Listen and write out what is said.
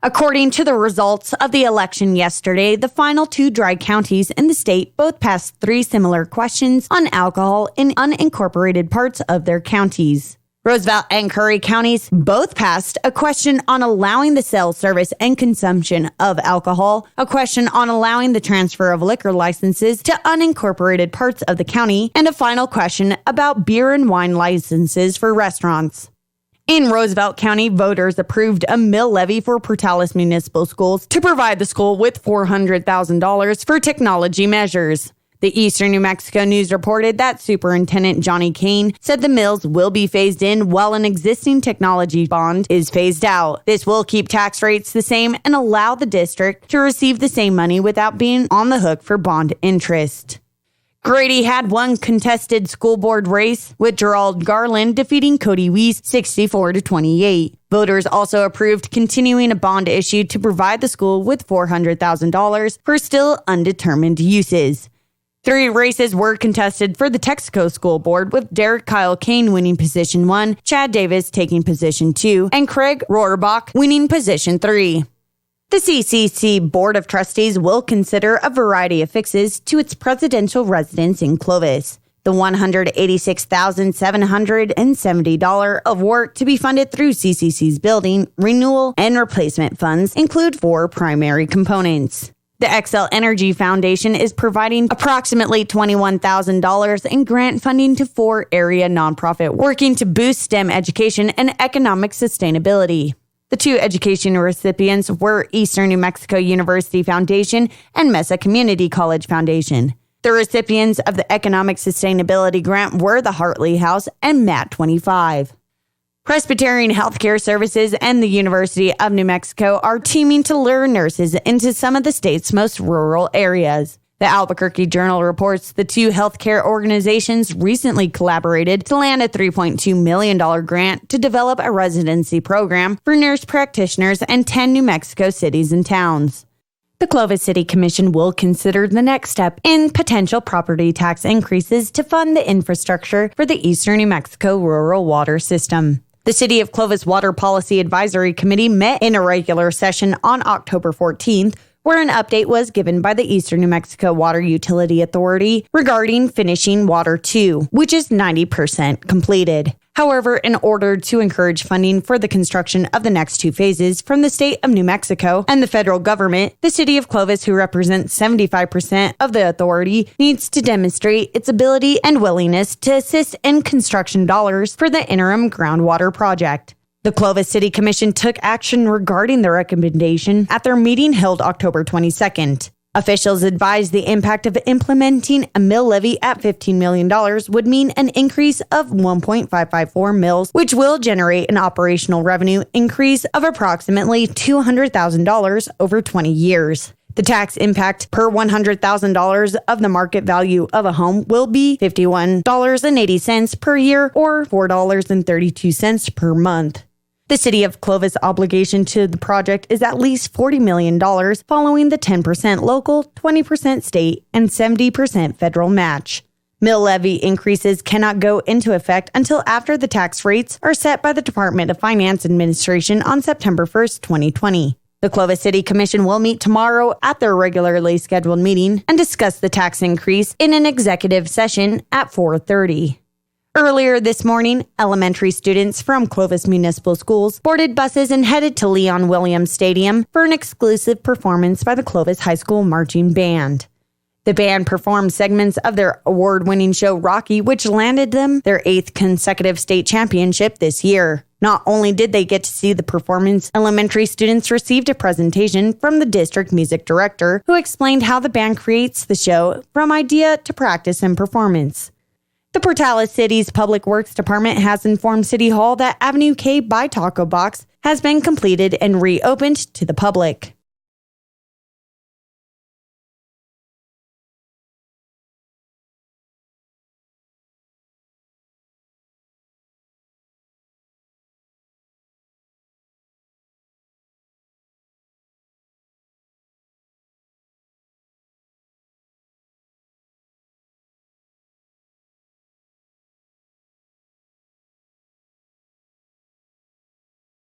According to the results of the election yesterday, the final 2 dry counties in the state both passed 3 similar questions on alcohol in unincorporated parts of their counties. Roosevelt and Curry counties both passed a question on allowing the sale, service, and consumption of alcohol, a question on allowing the transfer of liquor licenses to unincorporated parts of the county, and a final question about beer and wine licenses for restaurants. In Roosevelt County, voters approved a mill levy for Portales Municipal Schools to provide the school with $400,000 for technology measures. The Eastern New Mexico News reported that Superintendent Johnny Kane said the mills will be phased in while an existing technology bond is phased out. This will keep tax rates the same and allow the district to receive the same money without being on the hook for bond interest. Grady had one contested school board race, with Gerald Garland defeating Cody Weiss 64-28. Voters also approved continuing a bond issue to provide the school with $400,000 for still undetermined uses. 3 races were contested for the Texaco School Board, with Derek Kyle Kane winning position 1, Chad Davis taking position 2, and Craig Rohrbach winning position 3. The CCC Board of Trustees will consider a variety of fixes to its presidential residence in Clovis. The $186,770 of work to be funded through CCC's building, renewal, and replacement funds include 4 primary components. The Xcel Energy Foundation is providing approximately $21,000 in grant funding to 4 area nonprofit working to boost STEM education and economic sustainability. The 2 education recipients were Eastern New Mexico University Foundation and Mesa Community College Foundation. The recipients of the Economic Sustainability Grant were the Hartley House and MAT 25. Presbyterian Healthcare Services and the University of New Mexico are teaming to lure nurses into some of the state's most rural areas. The Albuquerque Journal reports the 2 healthcare organizations recently collaborated to land a $3.2 million grant to develop a residency program for nurse practitioners in 10 New Mexico cities and towns. The Clovis City Commission will consider the next step in potential property tax increases to fund the infrastructure for the Eastern New Mexico rural water system. The City of Clovis Water Policy Advisory Committee met in a regular session on October 14th, where an update was given by the Eastern New Mexico Water Utility Authority regarding finishing Water 2, which is 90% completed. However, in order to encourage funding for the construction of the next 2 phases from the state of New Mexico and the federal government, the City of Clovis, who represents 75% of the authority, needs to demonstrate its ability and willingness to assist in construction dollars for the interim groundwater project. The Clovis City Commission took action regarding the recommendation at their meeting held October 22nd. Officials advised the impact of implementing a mill levy at $15 million would mean an increase of 1.554 mills, which will generate an operational revenue increase of approximately $200,000 over 20 years. The tax impact per $100,000 of the market value of a home will be $51.80 per year or $4.32 per month. The City of Clovis obligation to the project is at least $40 million, following the 10% local, 20% state, and 70% federal match. Mill levy increases cannot go into effect until after the tax rates are set by the Department of Finance Administration on September 1st, 2020. The Clovis City Commission will meet tomorrow at their regularly scheduled meeting and discuss the tax increase in an executive session at 4:30. Earlier this morning, elementary students from Clovis Municipal Schools boarded buses and headed to Leon Williams Stadium for an exclusive performance by the Clovis High School Marching Band. The band performed segments of their award-winning show Rocky, which landed them their 8th consecutive state championship this year. Not only did they get to see the performance, elementary students received a presentation from the district music director, who explained how the band creates the show from idea to practice and performance. The Portales City's Public Works Department has informed City Hall that Avenue K by Taco Box has been completed and reopened to the public.